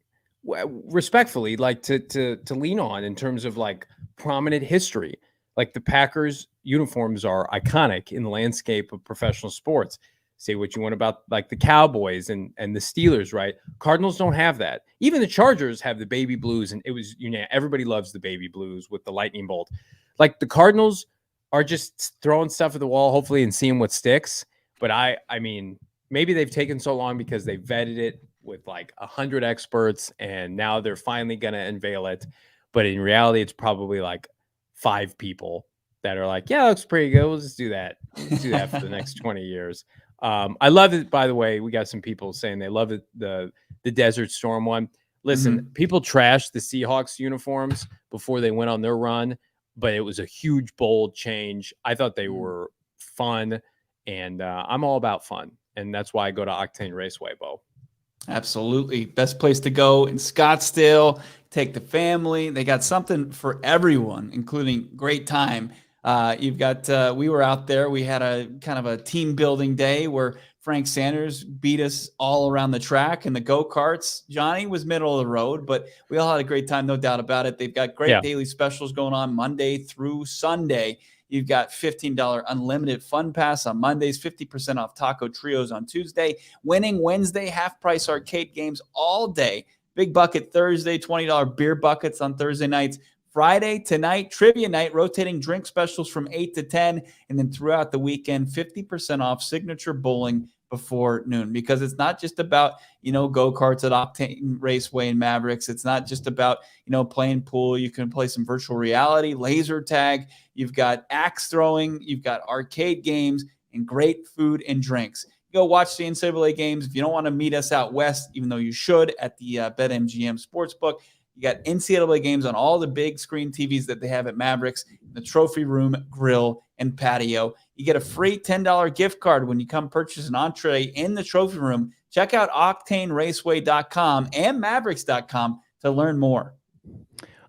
respectfully like to lean on in terms of like prominent history. Like the Packers uniforms are iconic in the landscape of professional sports. Say what you want about like the Cowboys and the Steelers, right? Cardinals don't have that. Even the Chargers have the baby blues, and it was, everybody loves the baby blues with the lightning bolt. Like the Cardinals are just throwing stuff at the wall, hopefully, and seeing what sticks. But I mean, maybe they've taken so long because they vetted it with like 100 experts, and now they're finally going to unveil it. But in reality, it's probably like 5 people that are like, yeah, it looks pretty good. We'll just do that. Let's do that for the next 20 years. I love it. By the way, we got some people saying they love it. The Desert Storm one. Listen, people trashed the Seahawks uniforms before they went on their run, but it was a huge, bold change. I thought they were fun, and I'm all about fun. And that's why I go to Octane Raceway, Bo. Absolutely. Best place to go in Scottsdale. Take the family. They got something for everyone, including great time. You've got, we were out there. We had a kind of a team building day where Frank Sanders beat us all around the track, and the go-karts. Johnny was middle of the road, but we all had a great time, no doubt about it. They've got great daily specials going on Monday through Sunday. You've got $15 unlimited fun pass on Mondays, 50% off taco trios on Tuesday, winning Wednesday, half price arcade games all day. Big bucket Thursday, $20 beer buckets on Thursday nights. Friday tonight, trivia night, rotating drink specials from 8 to 10. And then throughout the weekend, 50% off signature bowling before noon, because it's not just about, go-karts at Octane Raceway and Mavericks. It's not just about, playing pool. You can play some virtual reality, laser tag. You've got axe throwing. You've got arcade games and great food and drinks. Go watch the NCAA games. If you don't want to meet us out west, even though you should, at the BetMGM Sportsbook, you got NCAA games on all the big screen TVs that they have at Mavericks, the trophy room, grill, and patio. You get a free $10 gift card when you come purchase an entree in the trophy room. Check out OctaneRaceway.com and Mavericks.com to learn more.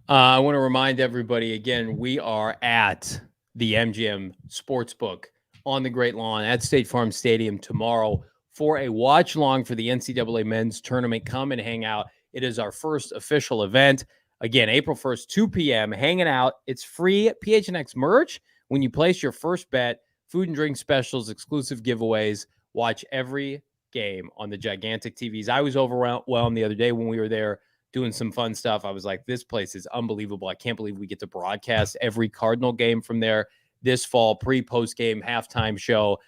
I want to remind everybody again, we are at the MGM Sportsbook on the Great Lawn at State Farm Stadium tomorrow for a watch along for the NCAA men's tournament. Come and hang out. It is our first official event. Again, April 1st, 2 p.m., hanging out. It's free PHNX merch when you place your first bet, food and drink specials, exclusive giveaways. Watch every game on the gigantic TVs. I was overwhelmed the other day when we were there doing some fun stuff. I was like, this place is unbelievable. I can't believe we get to broadcast every Cardinal game from there this fall, post game, halftime show.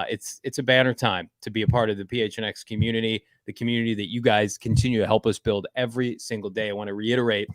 It's a banner time to be a part of the PHNX community, the community that you guys continue to help us build every single day. I want to reiterate,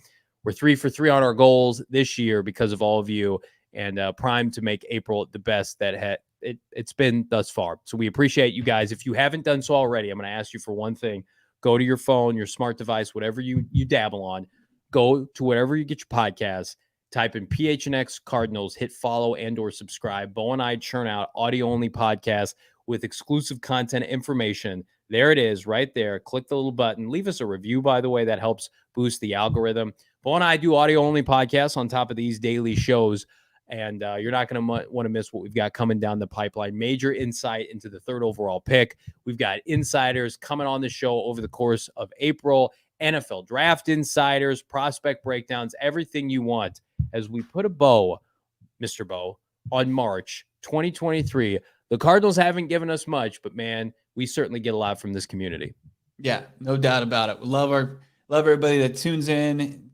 we're 3 for 3 on our goals this year because of all of you, and primed to make April the best that it's been thus far. So we appreciate you guys. If you haven't done so already, I'm going to ask you for one thing. Go to your phone, your smart device, whatever you dabble on. Go to wherever you get your podcasts. Type in PHNX Cardinals, hit follow and or subscribe. Bo and I churn out audio-only podcasts with exclusive content information. There it is right there. Click the little button. Leave us a review, by the way. That helps boost the algorithm. Bo and I do audio-only podcasts on top of these daily shows, and you're not going to want to miss what we've got coming down the pipeline. Major insight into the 3rd overall pick. We've got insiders coming on the show over the course of April. NFL draft insiders, prospect breakdowns, everything you want as we put a bow, Mr. Bow, on March 2023. The Cardinals haven't given us much, but man, we certainly get a lot from this community. Yeah, no doubt about it. We love everybody that tunes in,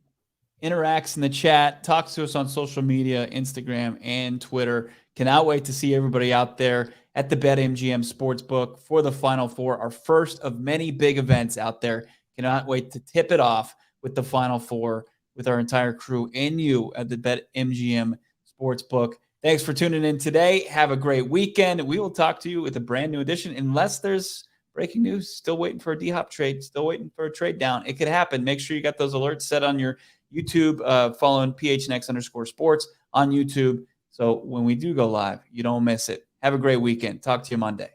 interacts in the chat, talks to us on social media, Instagram and Twitter. Cannot wait to see everybody out there at the BetMGM Sportsbook for the Final Four, our first of many big events out there. Cannot wait to tip it off with the Final Four with our entire crew and you at the BetMGM Sportsbook. Thanks for tuning in today. Have a great weekend. We will talk to you with a brand new edition, unless there's breaking news. Still waiting for a D-Hop trade. Still waiting for a trade down. It could happen. Make sure you got those alerts set on your YouTube, following PHNX_sports on YouTube. So when we do go live, you don't miss it. Have a great weekend. Talk to you Monday.